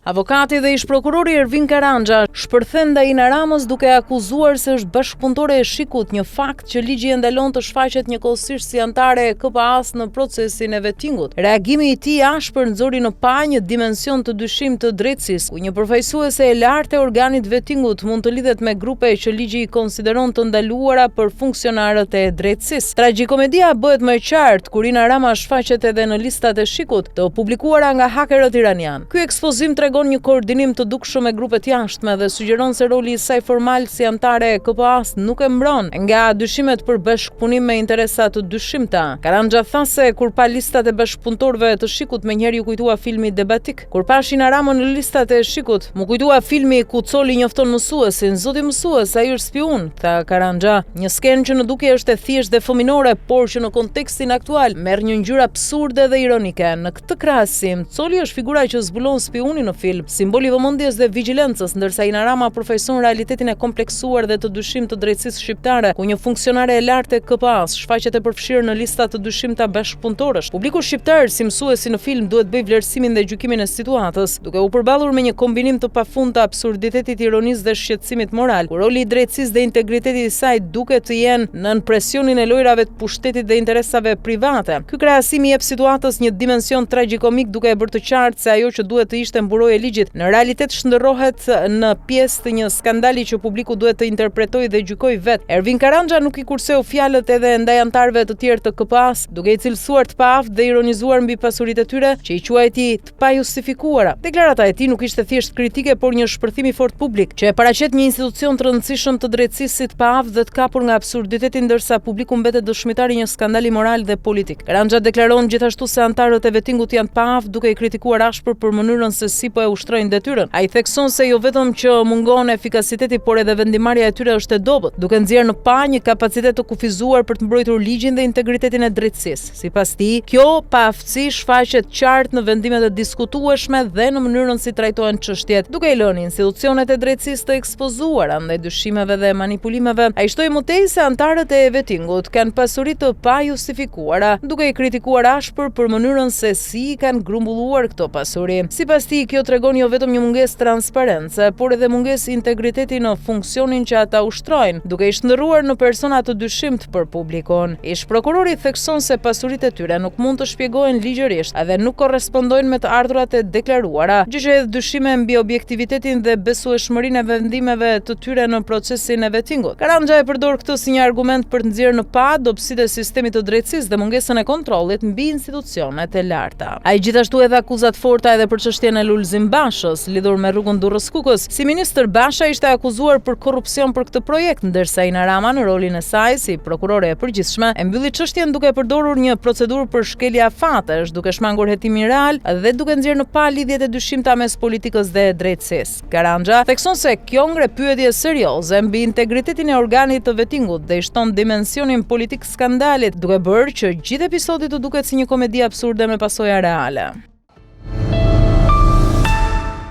Avokati dhe ish prokurori Ervin Karanja shpërthen ndaj Ina Ramës duke akuzuar se është bashkëpunëtore e Shikut, një fakt që ligji e ndalon të shfaqet njëkohësisht si anëtare e KPA-s në procesin e vettingut. Reagimi i tij ashpër nxori në pa një dimension të dyshim të drejtësisë, ku një përfaqësuese e lartë e organit vettingut mund të lidhet me grupe që ligji i konsideron të ndaluara për funksionarët e drejtësisë. Tragjikomedia bëhet më e qartë kur Ina Rama shfaqet edhe në listat e Shikut, të publikuara nga hakerët iranian. Ky ekspozim tregon një koordinim të dukshëm me grupet jashtme dhe sugjeron se roli i saj formal si anëtare e KPA-s nuk e mbron nga dyshimet për bashkëpunim me interesa të dyshimta. Karanja tha se kur pa listat e bashkëpunëtorëve të Shikut, menjëherë ju kujtua filmi Debatik. Kur pash Ina Ramën në listat e Shikut, mu kujtua filmi ku Coli njofton mësuesin, "Zoti mësues, ai është spiun", tha Karanja. Një skenë që në dukje është e thjeshtë dhe fëminore, por që në kontekstin aktual merr një ngjyrë absurde dhe ironike. Në këtë krahasim, Coli është figura që zbulon spiunin në film, simboli i vëmendjes dhe vigjilencës, ndërsa Ina Rama përfaqëson realitetin e kompleksuar dhe të dyshim të drejtësisë shqiptare, ku një funksionare e lartë e KPA-s shfaqet e përfshirë në lista të dyshimta bashkëpunëtorësh. Publiku shqiptar, si mësuesi në film, duhet bëj vlerësimin dhe gjykimin e situatës, duke u përballur me një kombinim të pafund të absurditetit, ironisë dhe shqetësimit moral, ku roli i drejtësisë dhe integritetit i saj duket të jenë nën presionin e lojrave të pushtetit dhe interesave private. Ky krahasim i jep situatës një dimension tragjikomik, duke e bërë të qartë se ajo që duhet të ishte mburojë e ligjit në realitet shndërrohet në pjesë të një skandali që publiku duhet të interpretojë dhe gjykojë vetë. Ervin Karanja nuk i kurseu fjalët edhe ndaj anëtarëve të tjerë të KPA-s, duke i cilësuar të paaft dhe ironizuar mbi pasuritë e tyre që i quajti të pajustifikuara. Deklarata e tij nuk ishte thjesht kritike, por një shpërthim i fortë publik që e paraqet një institucion të rëndësishëm të drejtësisë si të paaft dhe të kapur nga absurditeti, ndërsa publiku mbetet dëshmitar i një skandali moral dhe politik. Karanja deklaron gjithashtu se anëtarët e vettingut janë të paaft, duke i kritikuar ashpër për mënyrën se si po e ushtrojnë detyrën. Ai thekson se jo vetëm që mungon efikasiteti, por edhe vendimarrja e tyre është e dobët, duke nxjerrë në pa një kapacitet të kufizuar për të mbrojtur ligjin dhe integritetin e drejtësisë. Sipas tij, kjo paaftësi shfaqet qartë në vendimet e diskutueshme dhe në mënyrën si trajtohen çështjet, duke i lënë institucionet e drejtësisë të ekspozuara ndaj dyshimeve dhe manipulimeve. Ai shtoi më tej se anëtarët e vettingut kanë pasuri të pajustifikuara, duke i kritikuar ashpër për mënyrën se si kanë grumbulluar këto pasuri. Sipas tij, kjo tregon jo vetëm një mungesë transparence, por edhe mungesë integriteti në funksionin që ata ushtrojnë, duke i shndërruar në persona të dyshimt për publikun. Ish prokurori thekson se pasuritë e tyre nuk mund të shpjegohen ligjërisht edhe nuk korrespondojnë me të ardhurat e deklaruara, gjë që hedh dyshime mbi objektivitetin dhe besueshmërinë e vendimeve të tyre në procesin e vettingut. Karanja e përdor këtë si një argument për të nxjerrë në pa dobësitë e sistemit të drejtësisë dhe mungesën e kontrollit mbi institucionet e larta. Ai gjithashtu edhe akuzat forta edhe për çështjen e Lulzim Bashës, lidhur me rrugën Durrës Kukës. Si ministër, Basha ishte akuzuar për korrupsion për këtë projekt, ndërsa Ina Rama në rolin e saj si prokurore e përgjithshme e mbylli çështjen duke përdorur një procedurë për shkelje afatesh, duke shmangur hetimin real dhe duke nxjerrë në pa lidhjet e dyshimta mes politikës dhe drejtësisë. Karanja thekson se kjo ngre pyetje serioze mbi integritetin e organit të vettingut dhe i shton dimensionin politik skandalit, duke bërë që gjithë episodi të duket si një komedi absurde me pasoja reale.